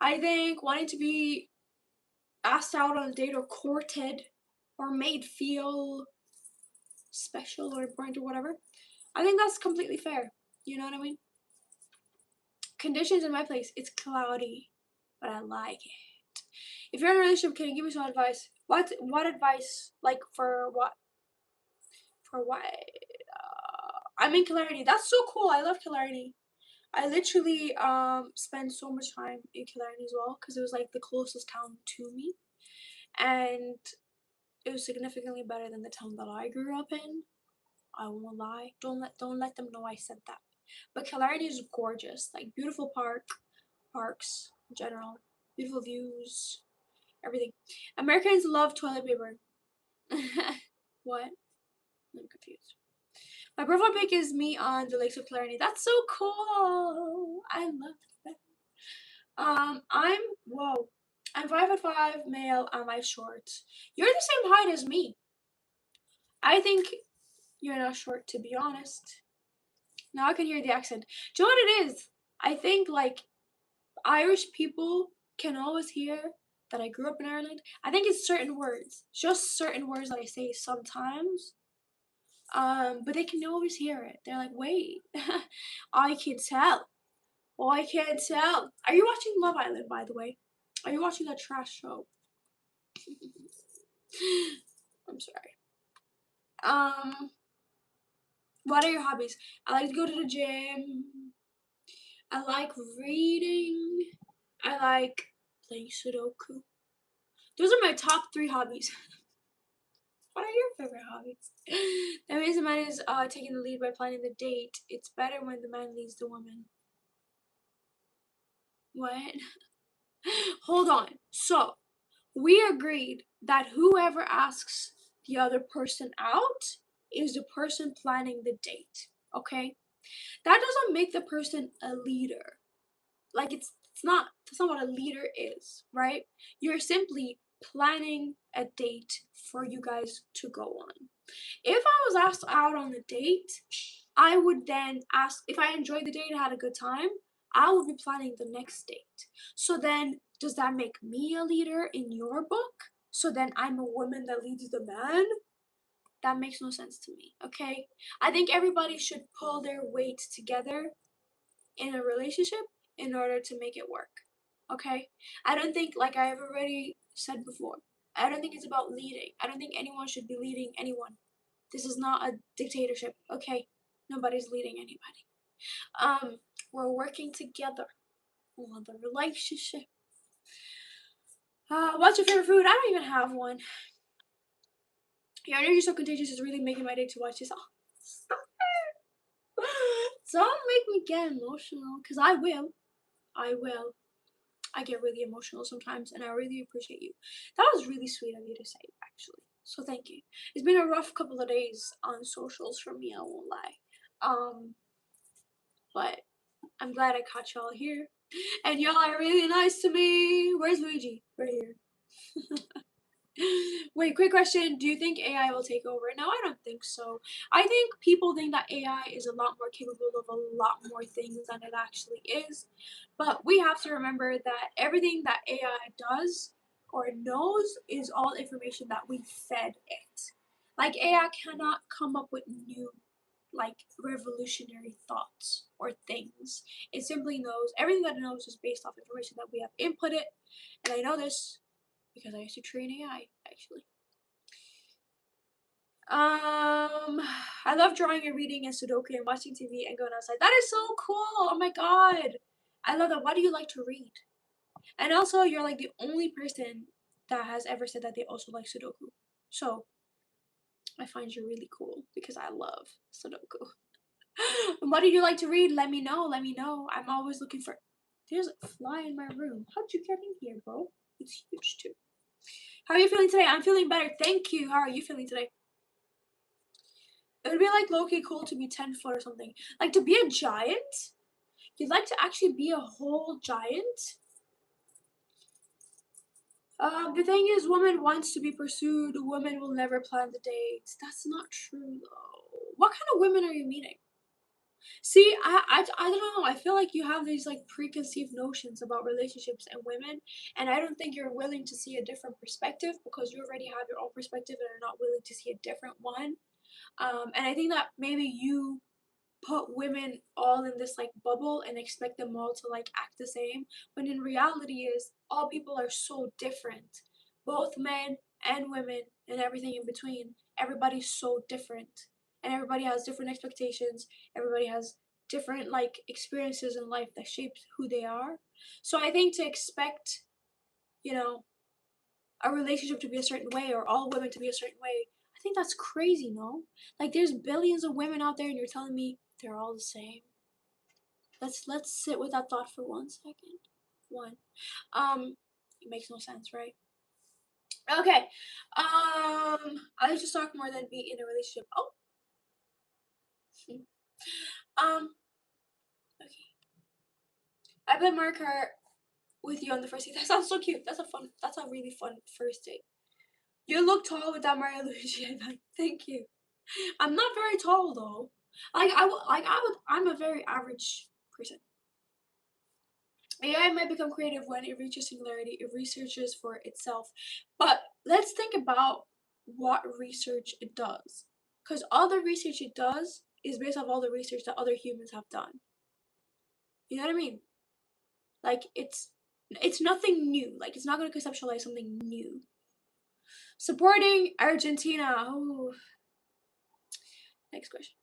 I think wanting to be asked out on a date or courted or made feel special or important or whatever, I think that's completely fair. You know what I mean? Conditions in my place, it's cloudy, but I like it. If you're in a relationship, can you give me some advice? What advice? Like for what? For what? I'm in Killarney. That's so cool. I love Killarney. I literally spent so much time in Killarney as well because it was like the closest town to me, and it was significantly better than the town that I grew up in. I won't lie. Don't let them know I said that. But Killarney is gorgeous. Like beautiful parks in general, beautiful views, everything. Americans love toilet paper. What? I'm confused. My profile pic is me on the Lakes of Killarney. That's so cool. I love that. I'm whoa. I'm 5'5", male. Am I short? You're the same height as me. I think you're not short, to be honest. Now I can hear the accent. Do you know what it is? I think like Irish people can always hear that I grew up in Ireland. I think it's certain words, just certain words that I say sometimes. But they can always hear it. They're like, wait, I can tell. Oh, I can't tell. Are you watching Love Island, by the way? Are you watching that trash show? I'm sorry. What are your hobbies? I like to go to the gym. I like reading. I like playing Sudoku. Those are my top 3 hobbies. What are your favorite hobbies? The reason man is taking the lead by planning the date. It's better when the man leads the woman. What? Hold on. So, we agreed that whoever asks the other person out is the person planning the date. Okay? That doesn't make the person a leader. Like it's not that's not what a leader is, right? You're simply planning a date for you guys to go on. If I was asked out on a date, I would then ask if I enjoyed the date and had a good time, I would be planning the next date. So then does that make me a leader in your book? So then I'm a woman that leads the man? That makes no sense to me, okay? I think everybody should pull their weight together in a relationship in order to make it work. Okay? I don't think, like I've already said before, I don't think it's about leading. I don't think anyone should be leading anyone. This is not a dictatorship, okay? Nobody's leading anybody. We're working together on the relationship. What's your favorite food? I don't even have one. Your energy is so contagious. It's really making my day to watch this. Oh, stop it. Don't make me get emotional, because I will. I will. I get really emotional sometimes, and I really appreciate you. That was really sweet of you to say, actually. So thank you. It's been a rough couple of days on socials for me, I won't lie. But I'm glad I caught y'all here. And y'all are really nice to me. Where's Luigi? Right here. Wait, quick question. Do you think AI will take over? No, I don't think so. I think people think that AI is a lot more capable of a lot more things than it actually is. But we have to remember that everything that AI does or knows is all information that we fed it. Like AI cannot come up with new like revolutionary thoughts or things. It simply knows everything that it knows is based off information that we have inputted. And I know this because I used to train AI actually. I love drawing and reading and Sudoku and watching TV and going outside. That is so cool. Oh my god. I love that. Why do you like to read? And also, you're like the only person that has ever said that they also like Sudoku. So, I find you really cool because I love Sudoku. What do you like to read? Let me know. Let me know. I'm always looking for. There's a fly in my room. How'd you get in here, bro? It's huge too. How are you feeling today? I'm feeling better. Thank you. How are you feeling today? It would be like low-key cool to be 10 foot or something. Like to be a giant? You'd like to actually be a whole giant? The thing is, woman wants to be pursued. Women will never plan the dates. That's not true though. What kind of women are you meeting? See, I don't know. I feel like you have these like preconceived notions about relationships and women, and I don't think you're willing to see a different perspective because you already have your own perspective and are not willing to see a different one. And I think that maybe you put women all in this like bubble and expect them all to like act the same when in reality is all people are so different, both men and women and everything in between. Everybody's so different and everybody has different expectations. Everybody has different like experiences in life that shapes who they are. So I think to expect, you know, a relationship to be a certain way or all women to be a certain way, I think that's crazy, no? Like there's billions of women out there and you're telling me they're all the same. Let's sit with that thought for 1 second. One. It makes no sense, right? Okay. I like to talk more than be in a relationship. Oh. um, okay. I bet Marker with you on the first date. That sounds so cute. That's a really fun first date. You look tall with that Mario Luigi headband. Thank you. I'm not very tall though. I'm a very average person. AI might become creative when it reaches singularity, it researches for itself. But let's think about what research it does. Because all the research it does is based off all the research that other humans have done. You know what I mean? Like it's nothing new. Like it's not gonna conceptualize something new. Supporting Argentina. Oh. Next question.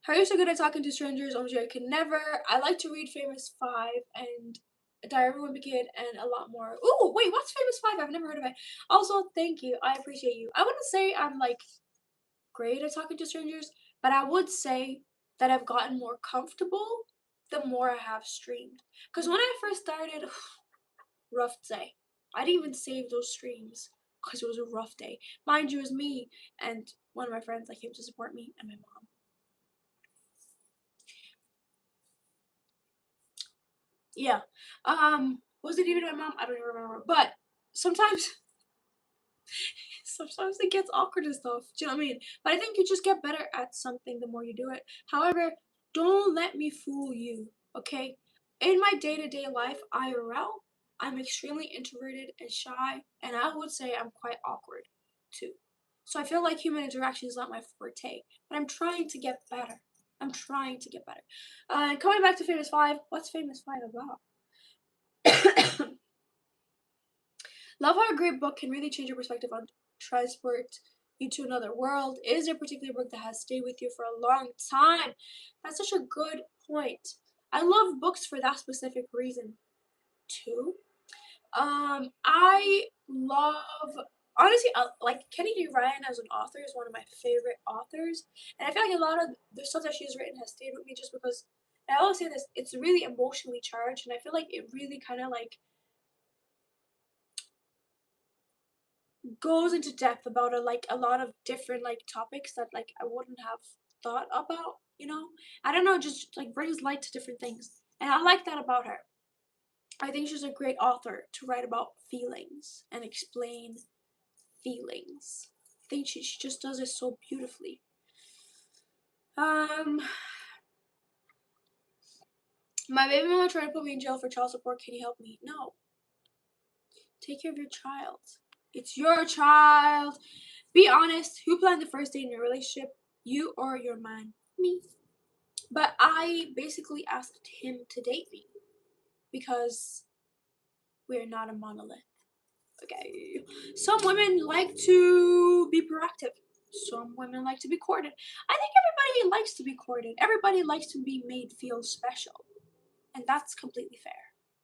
How are you so good at talking to strangers? OMG, I could never. I like to read Famous Five and Diary of a Wimpy Kid and a lot more. Ooh, wait, what's Famous Five? I've never heard of it. Also, thank you. I appreciate you. I wouldn't say I'm like great at talking to strangers, but I would say that I've gotten more comfortable the more I have streamed. Because when I first started, rough day. I didn't even save those streams because it was a rough day. Mind you, it was me and one of my friends that came to support me and my mom. Yeah. Was it even my mom? I don't even remember. But sometimes sometimes it gets awkward and stuff. Do you know what I mean? But I think you just get better at something the more you do it. However, don't let me fool you, okay? In my day-to-day life, IRL, I'm extremely introverted and shy, and I would say I'm quite awkward too. So I feel like human interaction is not my forte, but I'm trying to get better. I'm trying to get better. Coming back to Famous Five, what's Famous Five about? Love how a great book can really change your perspective on transport you to another world. Is there a particular book that has stayed with you for a long time? That's such a good point. I love books for that specific reason too. I love honestly like Kenny D. Ryan as an author is one of my favorite authors, and I feel like a lot of the stuff that she's written has stayed with me just because. And I always say this: it's really emotionally charged, and I feel like it really kind of like goes into depth about a lot of different like topics that like I wouldn't have thought about, you know? I don't know, just like brings light to different things. And I like that about her. I think she's a great author to write about feelings and explain. feelings. I think she just does it so beautifully. My baby mama tried to put me in jail for child support. Can you help me? No. Take care of your child. It's your child. Be honest. Who planned the first date in your relationship? You or your man? Me. But I basically asked him to date me because we're not a monolith. Okay. Some women like to be proactive. Some women like to be courted. I think everybody likes to be courted. Everybody likes to be made feel special. And that's completely fair.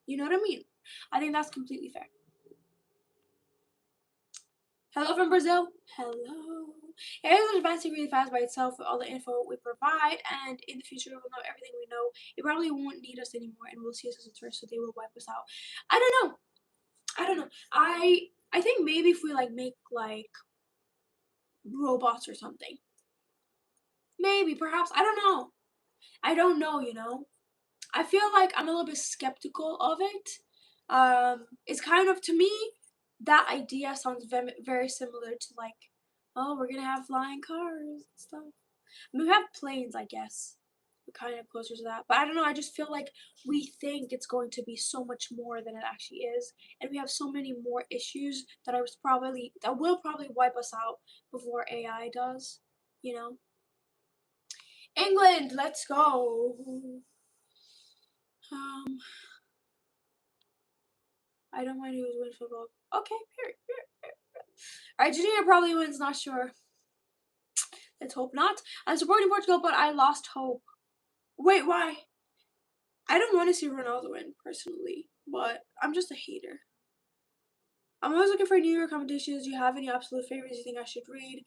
You know what I mean? I think that's completely fair. Hello from Brazil. Hello. AI is advancing really fast by itself with all the info we provide, and in the future we'll know everything we know. It probably won't need us anymore, and we'll see us as a threat, so they will wipe us out. I don't know. I think maybe if we like make like robots or something. Maybe, perhaps. I don't know. I don't know, you know. I feel like I'm a little bit skeptical of it. It's kind of, to me, that idea sounds very similar to like, oh, we're gonna have flying cars and stuff. I mean, we have planes, I guess. We're kind of closer to that. But I don't know, I just feel like we think it's going to be so much more than it actually is. And we have so many more issues that will probably wipe us out before AI does, you know? England, let's go. Um, I don't mind who's wins football. Okay, period. Argentina probably wins, not sure. Let's hope not. I'm supporting Portugal, but I lost hope. Wait, why? I don't want to see Ronaldo win, personally, but I'm just a hater. I'm always looking for new recommendations. Do you have any absolute favorites you think I should read?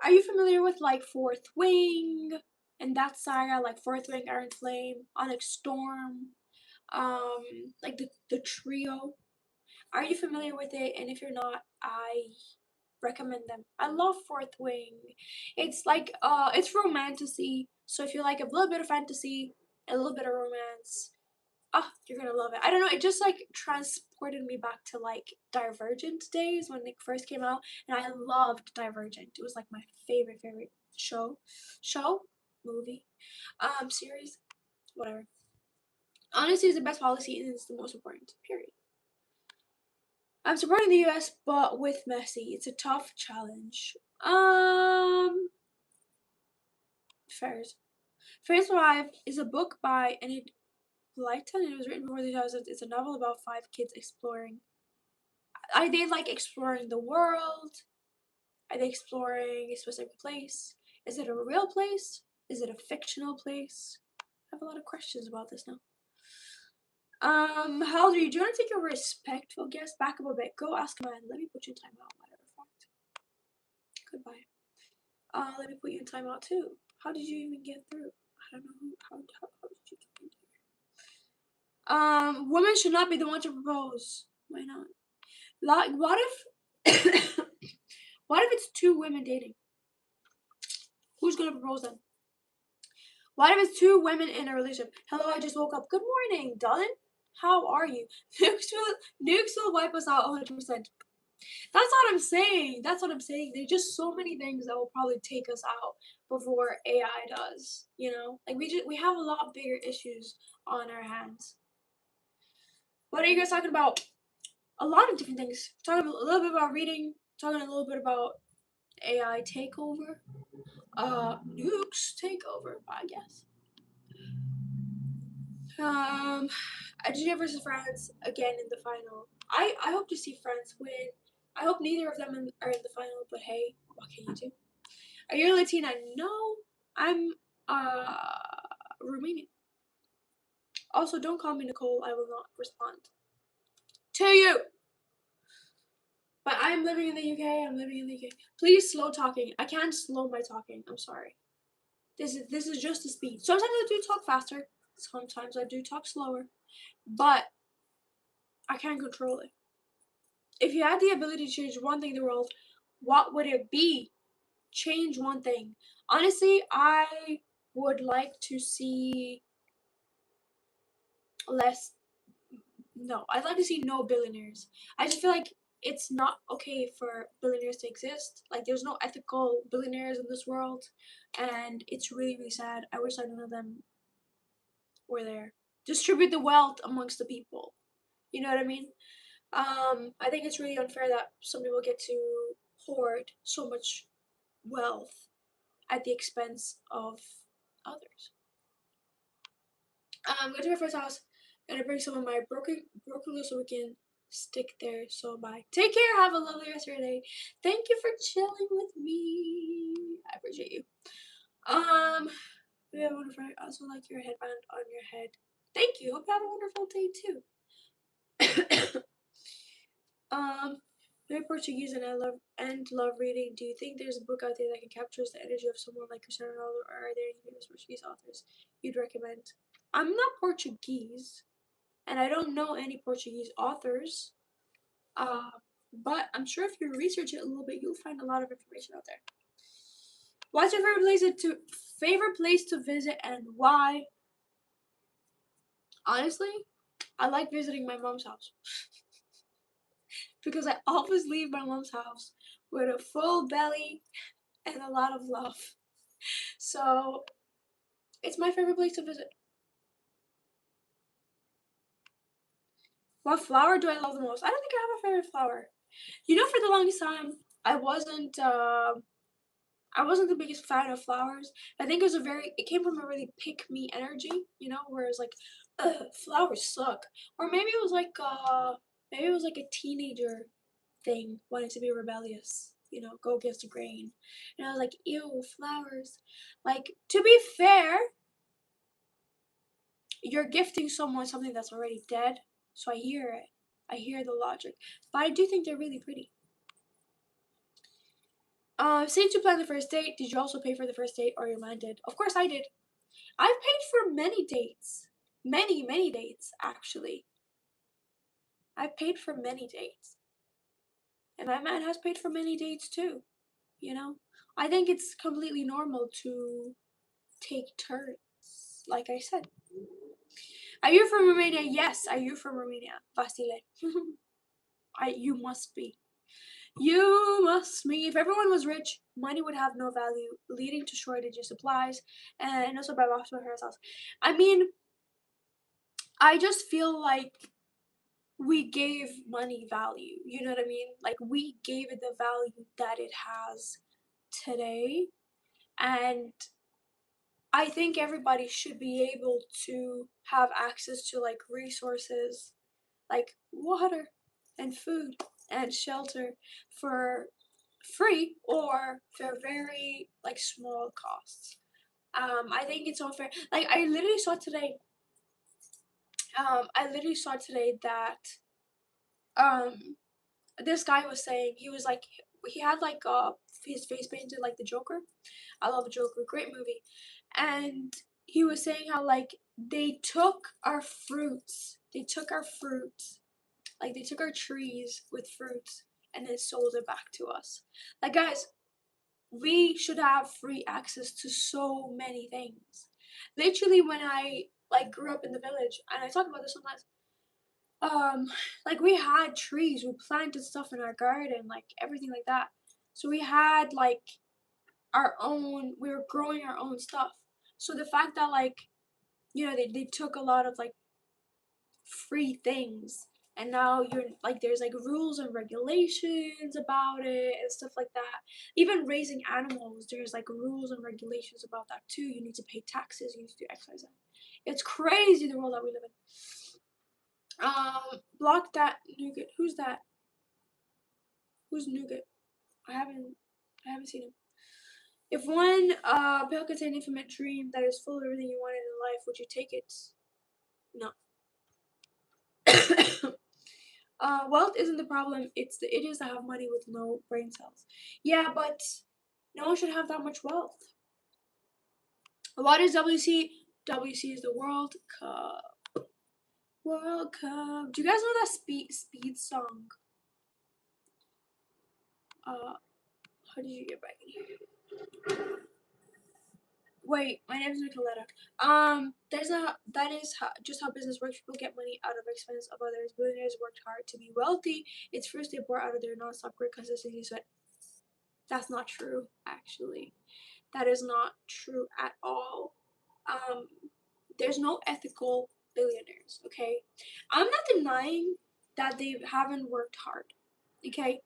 Are you familiar with, like, Fourth Wing and that saga, like Fourth Wing, Iron Flame, Onyx Storm, like the trio? Are you familiar with it? And if you're not, I recommend them. I love Fourth Wing. It's like it's romantasy. So if you like a little bit of fantasy, a little bit of romance, you're gonna love it. I don't know, it just like transported me back to like Divergent days when it first came out, and I loved Divergent. It was like my favorite show, movie, series, whatever. Honesty is the best policy and it's the most important. Period. I'm supporting the US, but with Messi. It's a tough challenge. Fairs. Fairs Alive is a book by Enid Blyton, and it was written before the 2000s. It's a novel about 5 kids exploring. Are they like exploring the world? Are they exploring a specific place? Is it a real place? Is it a fictional place? I have a lot of questions about this now. How old are you? Do you want to take a respectful guess? Back up a bit. Go ask a man. Let me put you in timeout. Matter of fact. Goodbye. Let me put you in timeout too. How did you even get through? I don't know how did you get in here? Women should not be the one to propose. Why not? Like, what if what if it's 2 women dating? Who's gonna propose then? What if it's 2 women in a relationship? Hello, I just woke up. Good morning, darling. How are you? Nukes will wipe us out 100%. That's what I'm saying. That's what I'm saying. There's just so many things that will probably take us out before AI does. You know, like we have a lot bigger issues on our hands. What are you guys talking about? A lot of different things. Talking a little bit about reading. Talking a little bit about AI takeover. Nukes takeover, I guess. Argentina versus France again in the final. I hope to see France win. I hope neither of them are in the final, but hey, what can you do? Are you Latina? No, I'm Romanian. Also, don't call me Nicole. I will not respond to you. But I'm living in the UK. I'm living in the UK. Please slow talking. I can't slow my talking. I'm sorry. This is just the speed. Sometimes I do talk faster. Sometimes I do talk slower. But I can't control it. If you had the ability to change one thing in the world, what would it be? Change one thing. Honestly, I would like to see less. No, I'd like to see no billionaires. I just feel like it's not okay for billionaires to exist. Like, there's no ethical billionaires in this world, and it's really, really sad. I wish none of them were there. Distribute the wealth amongst the people. You know what I mean? I think it's really unfair that some people get to hoard so much wealth at the expense of others. I'm going to my friend's house. I'm gonna bring some of my broken glue so we can stick there. So bye. Take care. Have a lovely rest of your day. Thank you for chilling with me. I appreciate you. We have a wonderful. I also like your headband on your head. Thank you. Hope you have a wonderful day too. Very Portuguese and I love reading. Do you think there's a book out there that can capture the energy of someone like Cristiano Ronaldo, or are there any famous Portuguese authors you'd recommend? I'm not Portuguese, and I don't know any Portuguese authors. Uh, but I'm sure if you research it a little bit, you'll find a lot of information out there. What's your favorite place to visit and why? Honestly, I like visiting my mom's house because I always leave my mom's house with a full belly and a lot of love. So it's my favorite place to visit. What flower do I love the most? I don't think I have a favorite flower. You know, for the longest time, I wasn't. I wasn't the biggest fan of flowers. I think it came from a really pick me energy, you know, where it's like, flowers suck. Or maybe it was like a teenager thing, wanting to be rebellious, you know, go against the grain. And I was like, ew, flowers. Like, to be fair, you're gifting someone something that's already dead. So I hear it. I hear the logic. But I do think they're really pretty. Since you planned the first date, did you also pay for the first date or your man did? Of course I did. I've paid for many dates. Many dates, actually. I've paid for many dates. And my man has paid for many dates too. You know? I think it's completely normal to take turns, like I said. Are you from Romania? Yes, are you from Romania? Vasile. You must be. You must be. If everyone was rich, money would have no value, leading to shortage of supplies and also by Roswell House. I mean, I just feel like we gave money value. You know what I mean? Like, we gave it the value that it has today. And I think everybody should be able to have access to like resources like water and food and shelter for free or for very like small costs. I think it's unfair. Like, I literally saw today that um this guy was saying, he was like, he had like his face painted like the Joker. I love Joker, great movie. And he was saying how like they took our fruits, like they took our trees with fruits and then sold it back to us. Like, guys, we should have free access to so many things. Literally, when I like grew up in the village, and I talk about this sometimes, um like we had trees, we planted stuff in our garden, like everything like that. So we had like we were growing our own stuff. So the fact that like, you know, they took a lot of like free things, and now you're like there's like rules and regulations about it and stuff like that. Even raising animals, there's like rules and regulations about that too. You need to pay taxes, you need to do XYZ. It's crazy the world that we live in. Block that nougat. Who's that? Who's nougat? I haven't I haven't seen him. If one pill contained infinite dream that is full of everything you wanted in life, would you take it? No. Wealth isn't the problem. It's the idiots that have money with no brain cells. Yeah, but no one should have that much wealth. What is WC? WC is the World Cup. World Cup. Do you guys know that speed song? How did you get back in here? Wait, my name is Nicoletta. That is just how business works. People get money out of expense of others. Billionaires worked hard to be wealthy. It's first they pour out of their non-stop great consistency sweat. That's not true, actually. That is not true at all. Um, there's no ethical billionaires, okay? I'm not denying that they haven't worked hard, okay?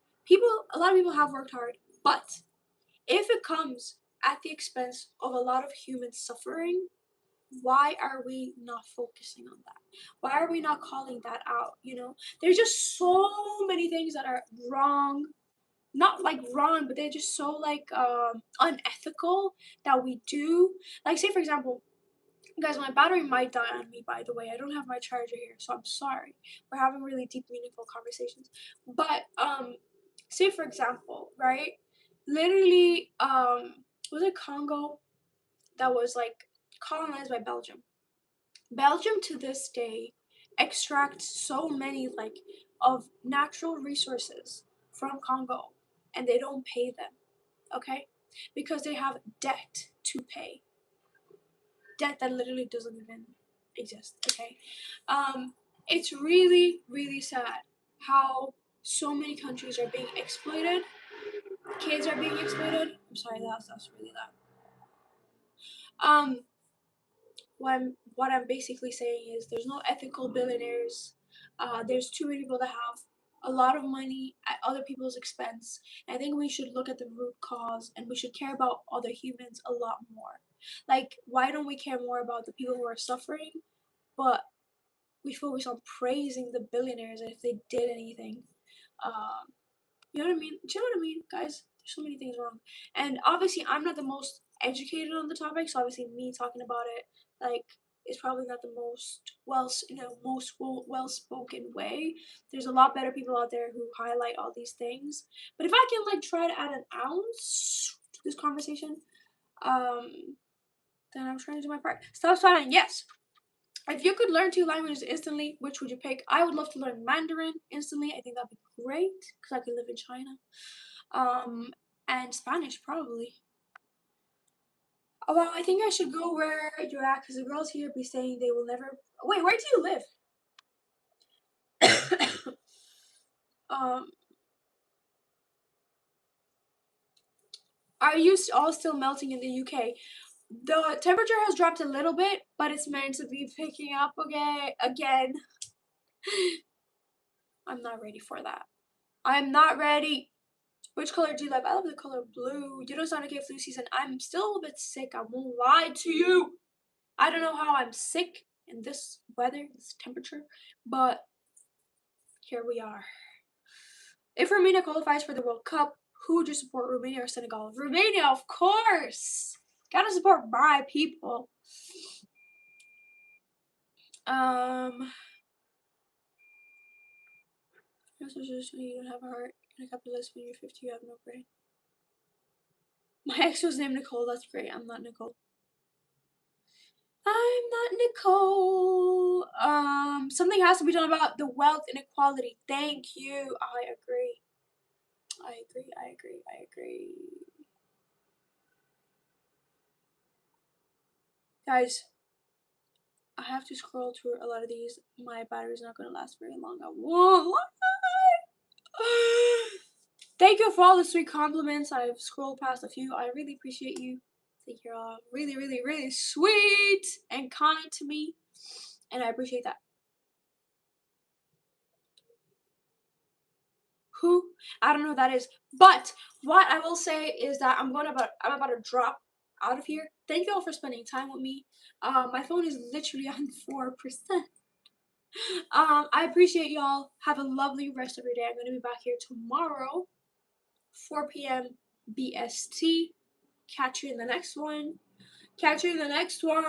A lot of people have worked hard, but if it comes at the expense of a lot of human suffering, why are we not focusing on that? Why are we not calling that out? There's just so many things that are wrong, not like wrong, but they're just so like unethical that we do. Like, say for example, guys, my battery might die on me, by the way. I don't have my charger here, so I'm sorry. We're having really deep, meaningful conversations. But say for example, right? Literally, was it Congo that was like colonized by Belgium? Belgium to this day extracts so many like of natural resources from Congo, and they don't pay them, okay? Because they have debt to pay. Debt that literally doesn't even exist, okay? It's really, really sad how so many countries are being exploited. Kids are being exploited. I'm sorry, that's really loud. Um, what I'm basically saying is there's no ethical billionaires. There's too many people that have a lot of money at other people's expense. And I think we should look at the root cause and we should care about other humans a lot more. Like, why don't we care more about the people who are suffering, but we focus on praising the billionaires if they did anything? Um, you know what I mean? Do you know what I mean, guys? There's so many things wrong. And obviously, I'm not the most educated on the topic, so obviously, me talking about it, like, is probably not the most well spoken way. There's a lot better people out there who highlight all these things. But if I can like try to add an ounce to this conversation, um, then I'm trying to do my part. Stop signing. Yes. If you could learn 2 languages instantly, which would you pick? I would love to learn Mandarin instantly. I think that'd be great because I could live in China. And Spanish probably. Oh, well, I think I should go where you're at because the girls here be saying they will never. Wait, where do you live? um, are you all still melting in the UK? The temperature has dropped a little bit, but it's meant to be picking up again. I'm not ready for that. I'm not ready. Which color do you love? I love the color blue. You don't sound okay flu season. I'm still a bit sick. I won't lie to you. I don't know how I'm sick in this weather, this temperature, but here we are. If Romania qualifies for the World Cup, who would you support, Romania or Senegal? Romania, of course. Gotta support my people. You don't have a heart. In a capitalist when you're 50, you have no brain. My ex was named Nicole. That's great. I'm not Nicole. I'm not Nicole. Something has to be done about the wealth inequality. Thank you. I agree. I agree. Guys, I have to scroll through a lot of these. My battery's not gonna last very long. I won't lie. Thank you for all the sweet compliments. I've scrolled past a few. I really appreciate you. I think you're all really, really, really sweet and kind to me, and I appreciate that. Who? I don't know who that is. But what I will say is that I'm about to drop out of here. Thank you all for spending time with me. My phone is literally on 4%. I appreciate y'all. Have a lovely rest of your day. I'm gonna be back here tomorrow, 4 p.m. BST. Catch you in the next one. Catch you in the next one.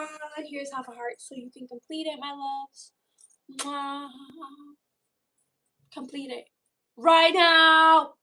Here's half a heart so you can complete it, my loves. Mwah. Complete it right now.